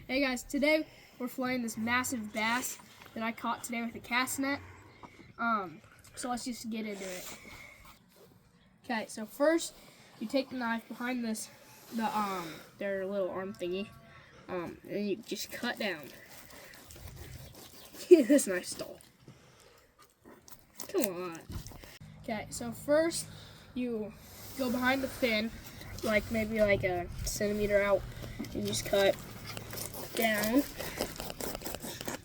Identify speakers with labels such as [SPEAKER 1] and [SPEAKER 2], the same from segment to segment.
[SPEAKER 1] Hey guys, today we're filleting this massive bass that I caught today with a cast net. So let's just get into it. Okay, so first you take the knife behind their little arm thingy, and you just cut down. This knife stole. Come on. Okay, so first you go behind the fin, maybe a centimeter out, and just cut down.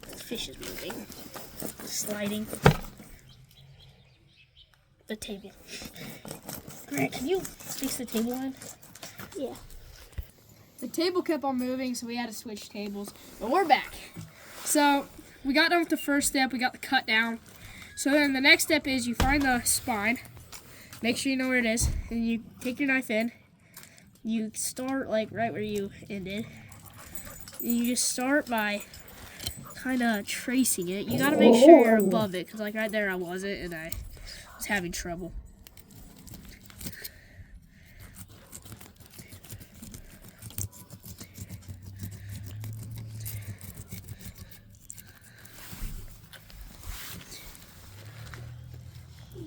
[SPEAKER 1] The fish is moving, sliding. The table. Grant, can you fix the table line?
[SPEAKER 2] Yeah.
[SPEAKER 1] The table kept on moving, so we had to switch tables. But we're back. So we got done with the first step. We got the cut down. So then the next step is you find the spine. Make sure you know where it is. And you take your knife in. You start right where you ended. And you just start by kind of tracing it. You got to make sure you're above it, because right there I wasn't, and I was having trouble.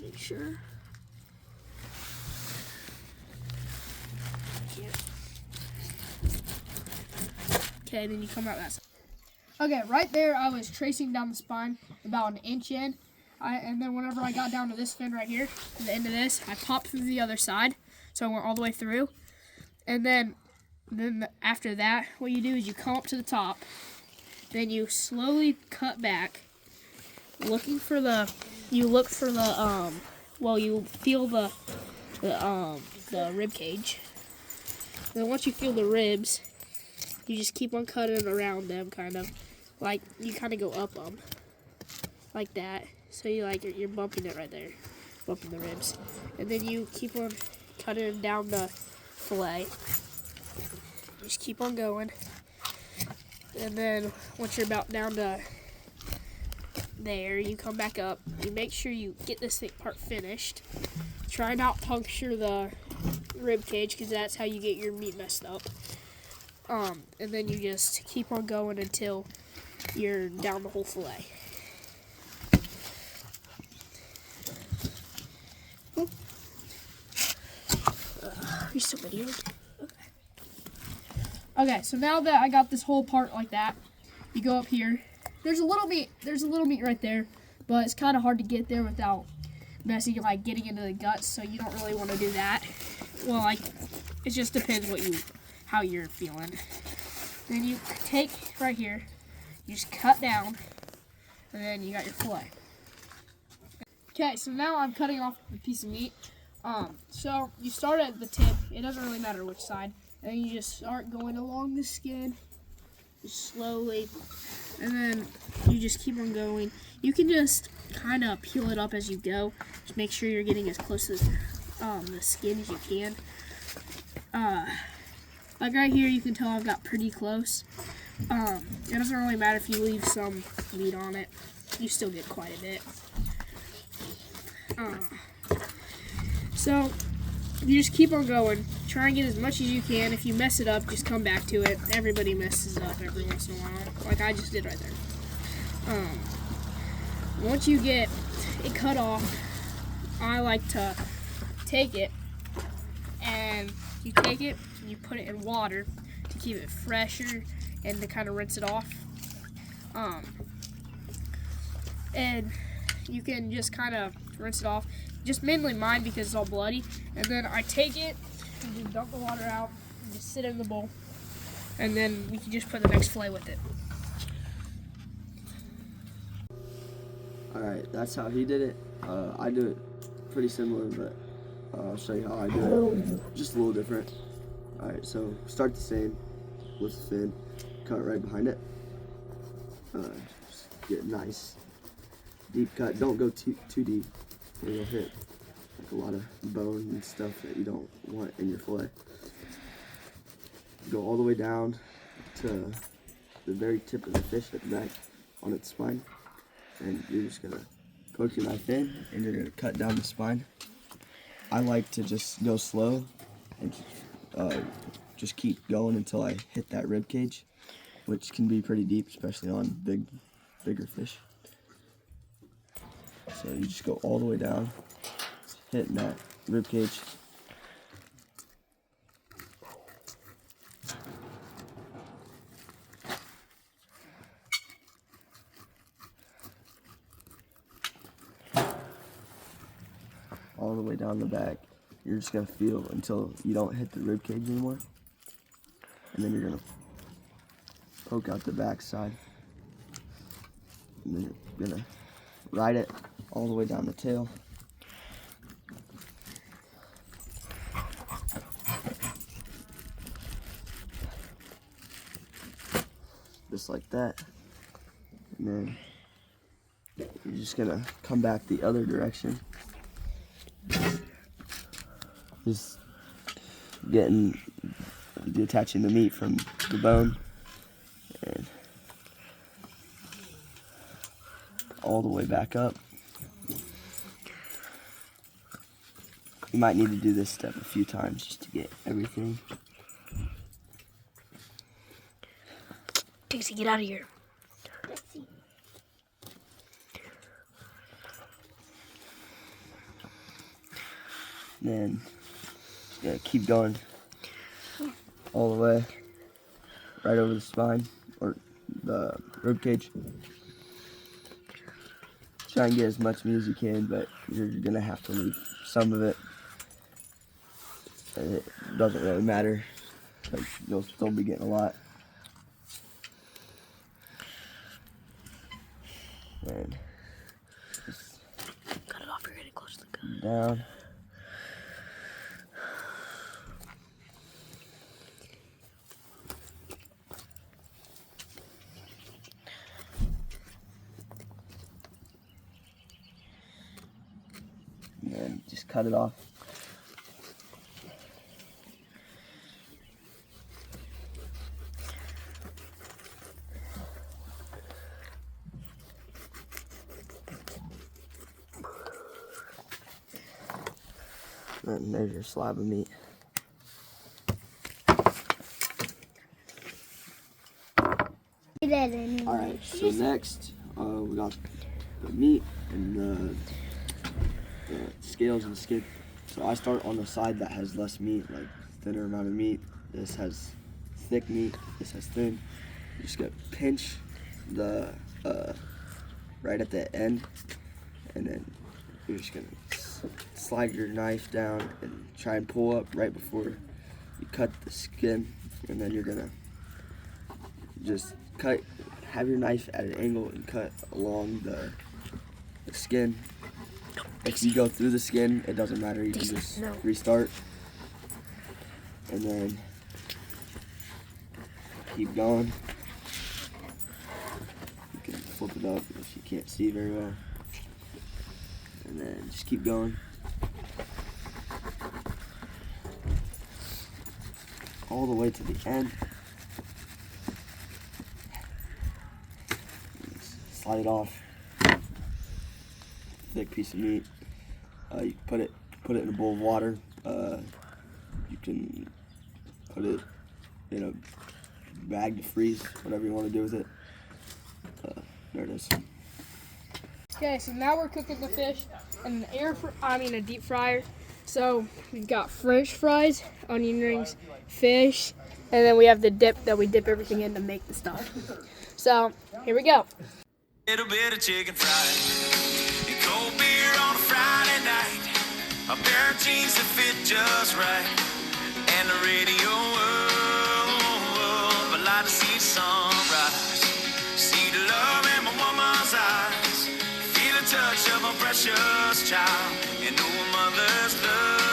[SPEAKER 1] Make sure. Okay, then you come out that side. Okay, right there I was tracing down the spine about an inch in. And then whenever I got down to this fin right here, to the end of this, I popped through the other side. So I went all the way through. And then after that, what you do is you come up to the top. Then you slowly cut back, you look for the, you feel the rib cage. Then once you feel the ribs, you just keep on cutting around them, you go up them, like that. So you're bumping it right there, bumping the ribs. And then you keep on cutting down the fillet. Just keep on going. And then once you're about down to there, you come back up. You make sure you get this part finished. Try not puncture the rib cage, because that's how you get your meat messed up. And then you just keep on going until you're down the whole fillet. You're so videoed. Okay, so now that I got this whole part like that, you go up here. There's a little meat right there, but it's kind of hard to get there without messing, getting into the guts, so you don't really want to do that. Well, it just depends how you're feeling. Then you take right here, you just cut down, and then you got your fillet. Okay, so now I'm cutting off the piece of meat. So you start at the tip. It doesn't really matter which side. And then you just start going along the skin, just slowly, and then you just keep on going. You can just kind of peel it up as you go. Just make sure you're getting as close to the skin as you can. Right here, you can tell I've got pretty close. It doesn't really matter if you leave some meat on it. You still get quite a bit. So you just keep on going. Try and get as much as you can. If you mess it up, just come back to it. Everybody messes up every once in a while, like I just did right there. Once you get it cut off, I like to take it, and you take it and you put it in water to keep it fresher and to kind of rinse it off. And you can just kind of rinse it off. Just mainly mine because it's all bloody. And then I take it and just dump the water out and just sit it in the bowl. And then we can just put the next fillet with it.
[SPEAKER 3] Alright, that's how he did it. I do it pretty similar, but I'll show you how I do it. Just a little different. Alright, so start the same with the fin. Cut right behind it. Just get a nice deep cut. Don't go too deep, or you'll hit a lot of bone and stuff that you don't want in your fillet. Go all the way down to the very tip of the fish at the back on its spine, and you're just gonna poke your knife in and you're gonna cut down the spine. I like to just go slow and just keep going until I hit that rib cage. which can be pretty deep, especially on bigger fish. So you just go all the way down, hitting that rib cage. All the way down the back. You're just gonna feel until you don't hit the rib cage anymore. And then you're gonna poke out the back side. And then you're gonna ride it all the way down the tail. Just like that. And then you're just gonna come back the other direction. Just detaching the meat from the bone and all the way back up. You might need to do this step a few times just to get everything.
[SPEAKER 2] Dixie, get out of here.
[SPEAKER 3] Then just gotta keep going all the way right over the spine or the rib cage. Try and get as much meat as you can, but you're gonna have to leave some of it. It doesn't really matter, like you'll still be getting a lot. And just
[SPEAKER 2] Cut it off, you're getting close to the gun.
[SPEAKER 3] down. And then just cut it off. And there's your slab of meat. Alright, so next we got the meat and the scales and the skin. So I start on the side that has less meat, like thinner amount of meat. This has thick meat, this has thin. You just gotta pinch the right at the end, and then you're just gonna slide your knife down and try and pull up right before you cut the skin, and then you're gonna just have your knife at an angle and cut along the skin. If you go through the skin, it doesn't matter, you can just restart. And then keep going. You can flip it up if you can't see very well. And then just keep going. All the way to the end. Slide it off. Thick piece of meat. You can put it in a bowl of water. You can put it in a bag to freeze, whatever you want to do with it. There it is.
[SPEAKER 1] Okay, so now we're cooking the fish in a deep fryer. So we've got French fries, onion rings, fish, and then we have the dip that we dip everything in to make the stuff. So here we go.
[SPEAKER 4] Little bit of chicken fried and cold beer on a Friday night. A pair of jeans that fit just right, and the radio up. I like to see the sunrise, see the love in my woman's eyes, feel the touch of a precious child, and know a mother's love.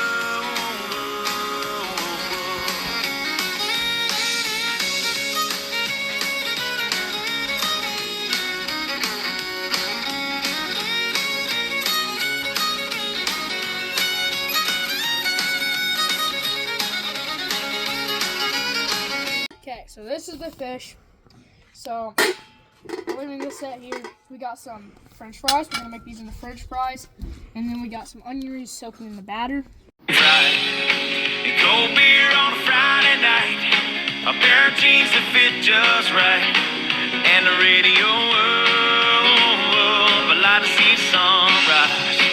[SPEAKER 1] Okay, so this is the fish. So we're gonna set here. We got some French fries. We're gonna make these into French fries, and then we got some onion rings soaking in the batter.
[SPEAKER 4] And cold beer on a Friday night. a pair of jeans that fit just right, and the radio world. But like to see sunrise,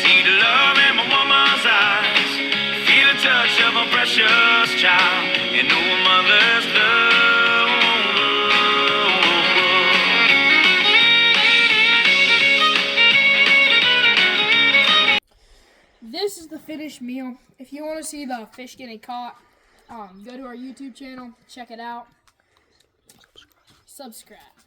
[SPEAKER 4] see the love in my woman's eyes, feel the touch of a precious child, and know a mother's love.
[SPEAKER 1] This is the finished meal. If you want to see the fish getting caught, go to our YouTube channel, check it out. Subscribe.